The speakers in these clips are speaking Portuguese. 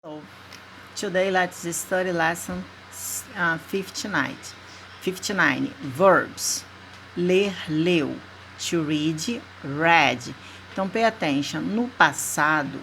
So, today let's study lesson 59. 59. Verbs. Ler, leu. To read, read. Então, pay attention. No passado,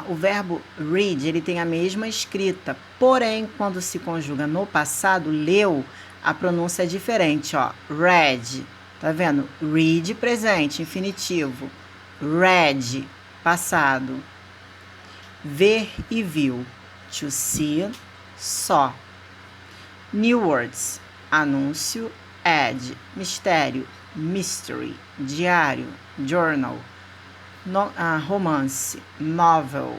o verbo read, ele tem a mesma escrita. Porém, quando se conjuga no passado, leu, a pronúncia é diferente, ó. Read. Tá vendo? Read, presente, infinitivo. Read, passado. Ver e viu. To see, só. New words. Anúncio, ad. Mistério, mystery. Diário, journal. Romance, novel.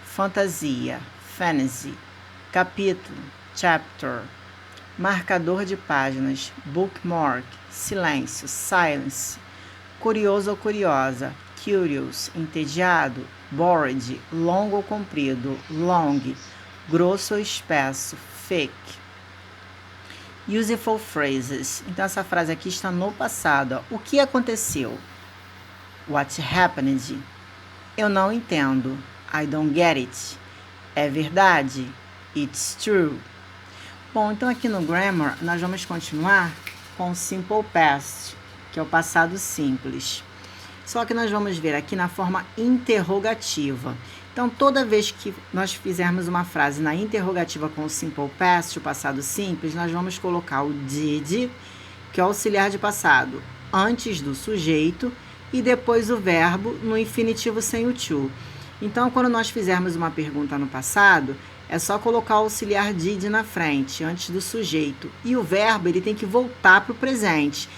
Fantasia, fantasy. Capítulo, chapter. Marcador de páginas, bookmark. Silêncio, silence. Curioso ou curiosa, curious. Entediado, bored. Longo ou comprido, long. Grosso ou espesso, thick. Useful phrases. Então, essa frase aqui está no passado. Ó. O que aconteceu? What happened? Eu não entendo. I don't get it. É verdade? It's true. Bom, então aqui no Grammar, nós vamos continuar com o Simple Past, que é o passado simples. Só que nós vamos ver aqui na forma interrogativa. Então, toda vez que nós fizermos uma frase na interrogativa com o Simple Past, o passado simples, nós vamos colocar o did, que é o auxiliar de passado, antes do sujeito e depois o verbo no infinitivo sem o to. Então, quando nós fizermos uma pergunta no passado, é só colocar o auxiliar did na frente, antes do sujeito. E o verbo, ele tem que voltar para o presente.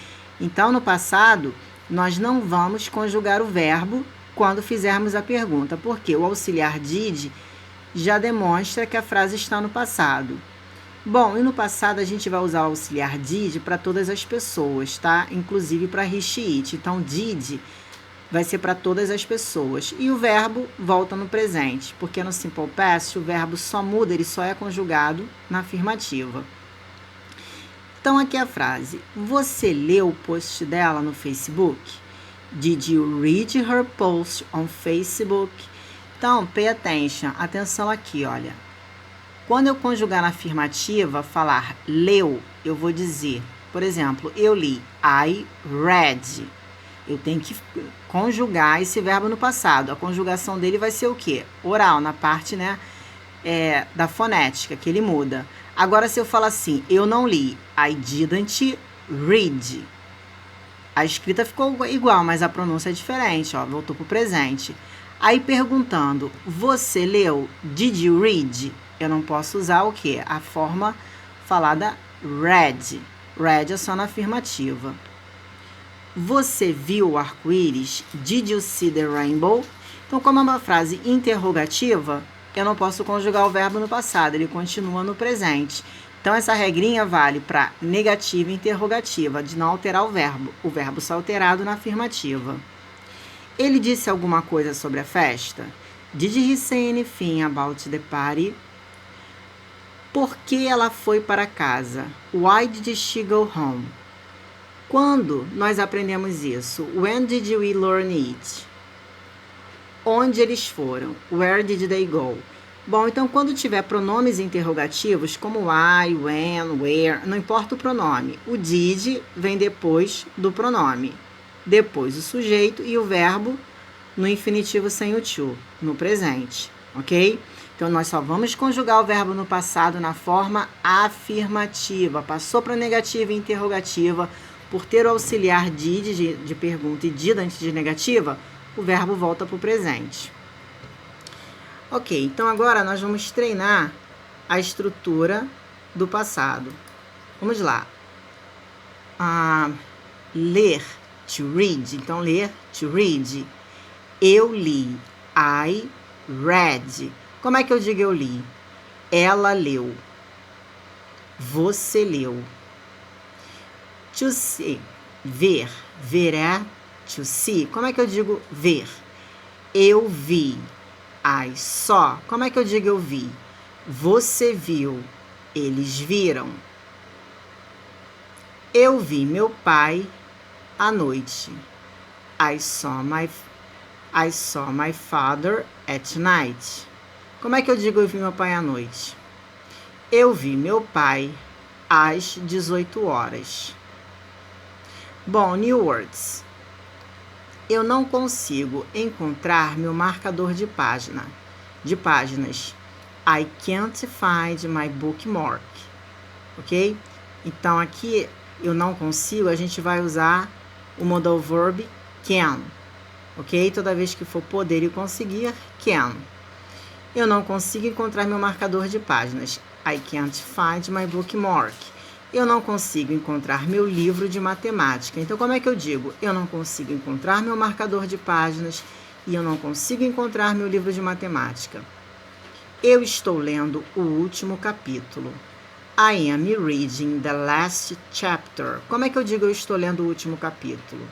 Então, no passado, nós não vamos conjugar o verbo quando fizermos a pergunta, porque o auxiliar did já demonstra que a frase está no passado. Bom, e no passado a gente vai usar o auxiliar did para todas as pessoas, tá? Inclusive para he, she, it. Então, did vai ser para todas as pessoas. E o verbo volta no presente, porque no Simple Past o verbo só muda, ele só é conjugado na afirmativa. Então, aqui é a frase. Você leu o post dela no Facebook? Did you read her post on Facebook? Então, pay attention. Atenção aqui, olha. Quando eu conjugar na afirmativa, falar leu, eu vou dizer, por exemplo, eu li. I read. Eu tenho que conjugar esse verbo no passado. A conjugação dele vai ser o quê? Oral, na parte, né, da fonética, que ele muda. Agora, se eu falar assim, eu não li. I didn't read. A escrita ficou igual, mas a pronúncia é diferente, ó, voltou para o presente. Aí, perguntando, você leu? Did you read? Eu não posso usar o quê? A forma falada read. Read é só na afirmativa. Você viu o arco-íris? Did you see the rainbow? Então, como é uma frase interrogativa, eu não posso conjugar o verbo no passado, ele continua no presente. Então, essa regrinha vale para negativa e interrogativa, de não alterar o verbo só alterado na afirmativa. Ele disse alguma coisa sobre a festa? Did he say anything about the party? Por que ela foi para casa? Why did she go home? Quando nós aprendemos isso? When did we learn it? Onde eles foram? Where did they go? Bom, então quando tiver pronomes interrogativos, como I, when, where, não importa o pronome. O did vem depois do pronome. Depois o sujeito e o verbo no infinitivo sem o to, no presente, ok? Então, nós só vamos conjugar o verbo no passado na forma afirmativa. Passou para negativa e interrogativa. Por ter o auxiliar did de pergunta e did antes de negativa, o verbo volta para o presente. Ok, então agora nós vamos treinar a estrutura do passado. Vamos lá. Ler, to read. Então, ler, to read. Eu li. I read. Como é que eu digo eu li? Ela leu. Você leu. To see, ver. Ver é to see. Como é que eu digo ver? Eu vi. I saw. Como é que eu digo eu vi? Você viu. Eles viram. Eu vi meu pai à noite. I saw my father at night. Como é que eu digo eu vi meu pai à noite? Eu vi meu pai às 18 horas. Bom, new words. Eu não consigo encontrar meu marcador de páginas. I can't find my bookmark. Ok? Então, aqui, eu não consigo, a gente vai usar o modal verb can. Ok? Toda vez que for poder e conseguir, can. Eu não consigo encontrar meu marcador de páginas. I can't find my bookmark. Eu não consigo encontrar meu livro de matemática. Então, como é que eu digo? Eu não consigo encontrar meu marcador de páginas e eu não consigo encontrar meu livro de matemática. Eu estou lendo o último capítulo. I am reading the last chapter. Como é que eu digo eu estou lendo o último capítulo?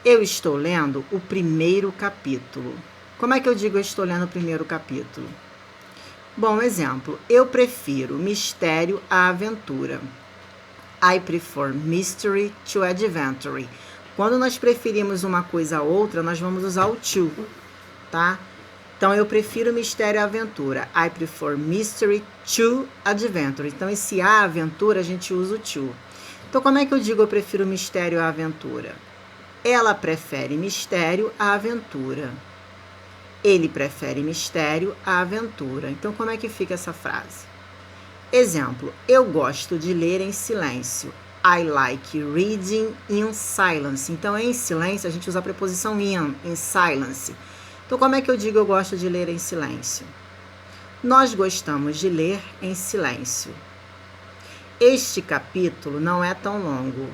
Eu estou lendo o primeiro capítulo. Como é que eu digo eu estou lendo o primeiro capítulo? Bom, exemplo. Eu prefiro mistério à aventura. I prefer mystery to adventure. Quando nós preferimos uma coisa a outra, nós vamos usar o to, tá? Então, eu prefiro mistério à aventura. I prefer mystery to adventure. Então, esse a aventura, a gente usa o to. Então, como é que eu digo eu prefiro mistério à aventura? Ela prefere mistério à aventura. Ele prefere mistério à aventura. Então, como é que fica essa frase? Exemplo, eu gosto de ler em silêncio. I like reading in silence. Então, em silêncio, a gente usa a preposição in silence. Então, como é que eu digo eu gosto de ler em silêncio? Nós gostamos de ler em silêncio. Este capítulo não é tão longo.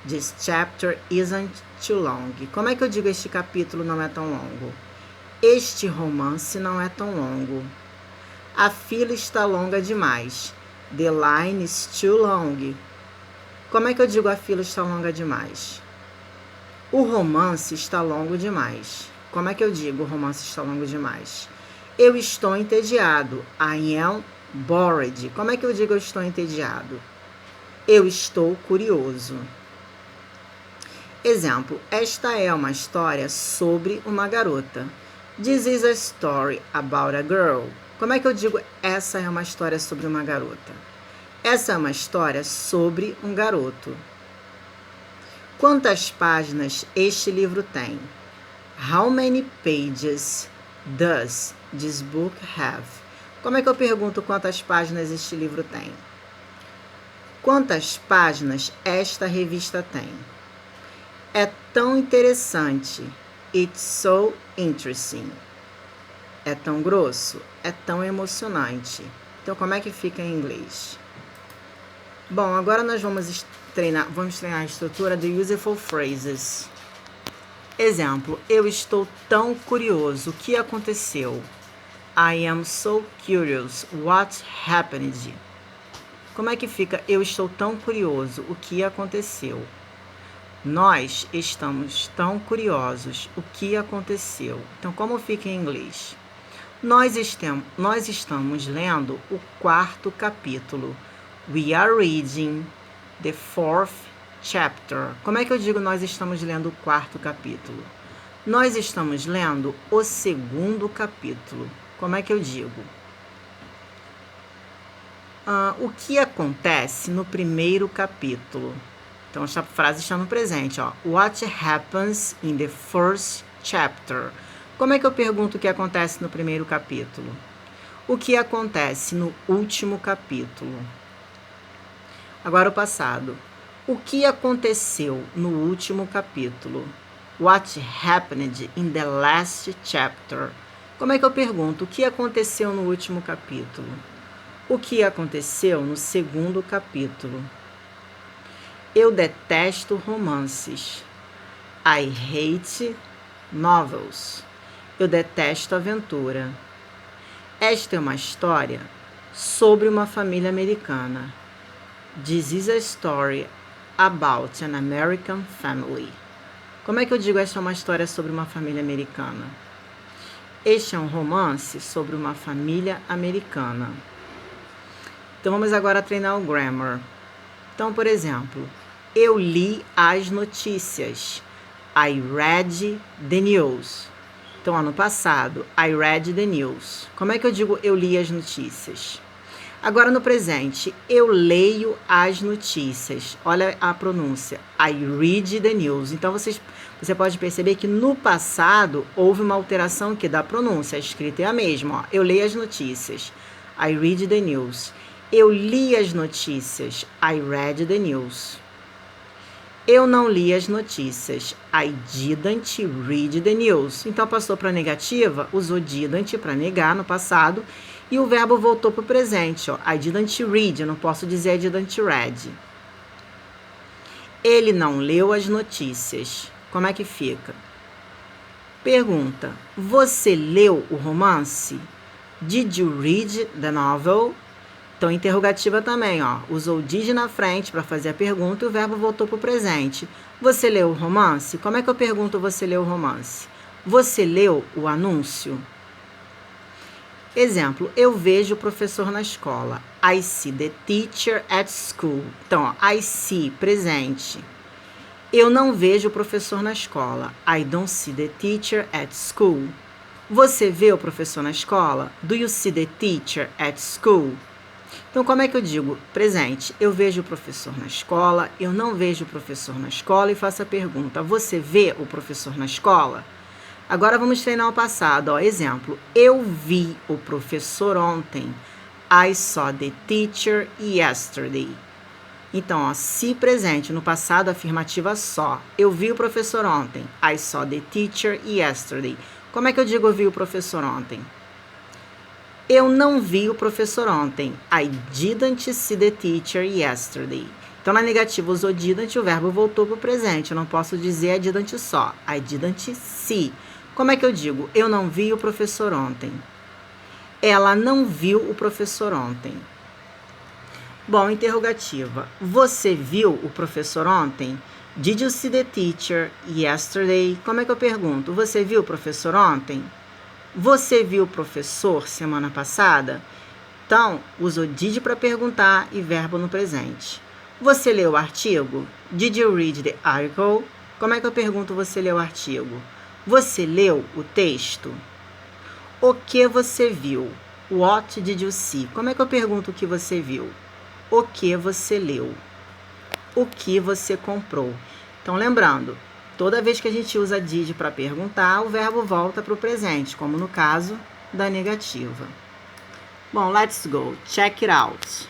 This chapter isn't too long. Como é que eu digo este capítulo não é tão longo? Este romance não é tão longo. A fila está longa demais. The line is too long. Como é que eu digo a fila está longa demais? O romance está longo demais. Como é que eu digo o romance está longo demais? Eu estou entediado. I am bored. Como é que eu digo eu estou entediado? Eu estou curioso. Exemplo, esta é uma história sobre uma garota. This is a story about a girl. Como é que eu digo essa é uma história sobre uma garota? Essa é uma história sobre um garoto. Quantas páginas este livro tem? How many pages does this book have? Como é que eu pergunto quantas páginas este livro tem? Quantas páginas esta revista tem? É tão interessante. It's so interesting. É tão grosso. É tão emocionante. Então, como é que fica em inglês? Bom, agora nós vamos treinar a estrutura de useful phrases. Exemplo, eu estou tão curioso. O que aconteceu? I am so curious. What happened? Como é que fica? Eu estou tão curioso. O que aconteceu? Nós estamos tão curiosos. O que aconteceu? Então, como fica em inglês? Nós estamos lendo o quarto capítulo. We are reading the fourth chapter. Como é que eu digo nós estamos lendo o quarto capítulo? Nós estamos lendo o segundo capítulo. Como é que eu digo? O que acontece no primeiro capítulo? Então, essa frase está no presente, ó. What happens in the first chapter? Como é que eu pergunto o que acontece no primeiro capítulo? O que acontece no último capítulo? Agora o passado. O que aconteceu no último capítulo? What happened in the last chapter? Como é que eu pergunto o que aconteceu no último capítulo? O que aconteceu no segundo capítulo? Eu detesto romances. I hate novels. Eu detesto aventura. Esta é uma história sobre uma família americana. This is a story about an American family. Como é que eu digo esta é uma história sobre uma família americana? Este é um romance sobre uma família americana. Então, vamos agora treinar o grammar. Então, por exemplo, eu li as notícias. I read the news. Então, Então, ó, no passado, I read the news. Como é que eu digo eu li as notícias? Agora, no presente, eu leio as notícias. Olha a pronúncia. I read the news. Então, você pode perceber que no passado houve uma alteração aqui da pronúncia. A escrita é a mesma. Ó. Eu leio as notícias. I read the news. Eu li as notícias. I read the news. Eu não li as notícias. I didn't read the news. Então, passou para a negativa, usou didn't para negar no passado. E o verbo voltou para o presente, ó. I didn't read, eu não posso dizer I didn't read. Ele não leu as notícias. Como é que fica? Pergunta, você leu o romance? Did you read the novel? Então, interrogativa também, ó. Usou did na frente para fazer a pergunta e o verbo voltou para o presente. Você leu o romance? Como é que eu pergunto você leu o romance? Você leu o anúncio? Exemplo, eu vejo o professor na escola. I see the teacher at school. Então, ó, I see, presente. Eu não vejo o professor na escola. I don't see the teacher at school. Você vê o professor na escola? Do you see the teacher at school? Então, como é que eu digo? Presente, eu vejo o professor na escola, eu não vejo o professor na escola e faço a pergunta, você vê o professor na escola? Agora vamos treinar o passado. Ó. Exemplo, eu vi o professor ontem. I saw the teacher yesterday. Então, ó, se presente, no passado, afirmativa só. Eu vi o professor ontem. I saw the teacher yesterday. Como é que eu digo eu vi o professor ontem? Eu não vi o professor ontem. I didn't see the teacher yesterday. Então, na negativa, usou didn't, o verbo voltou para o presente. Eu não posso dizer I didn't só. I didn't see. Como é que eu digo? Eu não vi o professor ontem. Ela não viu o professor ontem. Bom, interrogativa. Você viu o professor ontem? Did you see the teacher yesterday? Como é que eu pergunto? Você viu o professor ontem? Você viu o professor semana passada? Então, usou did para perguntar e verbo no presente. Você leu o artigo? Did you read the article? Como é que eu pergunto você leu o artigo? Você leu o texto? O que você viu? What did you see? Como é que eu pergunto o que você viu? O que você leu? O que você comprou? Então, lembrando, toda vez que a gente usa did para perguntar, o verbo volta para o presente, como no caso da negativa. Bom, let's go. Check it out.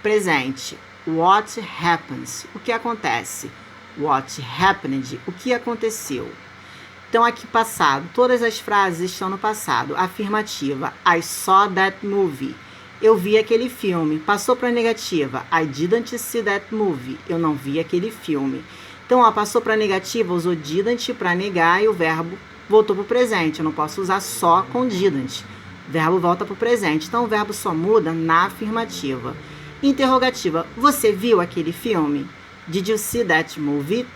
Presente. What happens? O que acontece? What happened? O que aconteceu? Então, aqui passado, todas as frases estão no passado. Afirmativa, I saw that movie. Eu vi aquele filme. Passou para a negativa, I didn't see that movie. Eu não vi aquele filme. Então, ó, passou para a negativa, usou didn't para negar e o verbo voltou para o presente. Eu não posso usar só com didn't. O verbo volta para o presente. Então, o verbo só muda na afirmativa. Interrogativa, você viu aquele filme? Did you see that movie?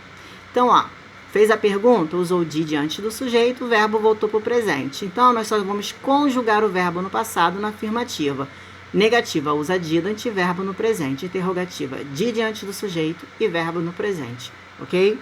Então, ó, fez a pergunta, usou o did antes do sujeito, o verbo voltou para o presente. Então, nós só vamos conjugar o verbo no passado na afirmativa. Negativa, usa didn't, verbo no presente. Interrogativa, did antes do sujeito e verbo no presente. Ok?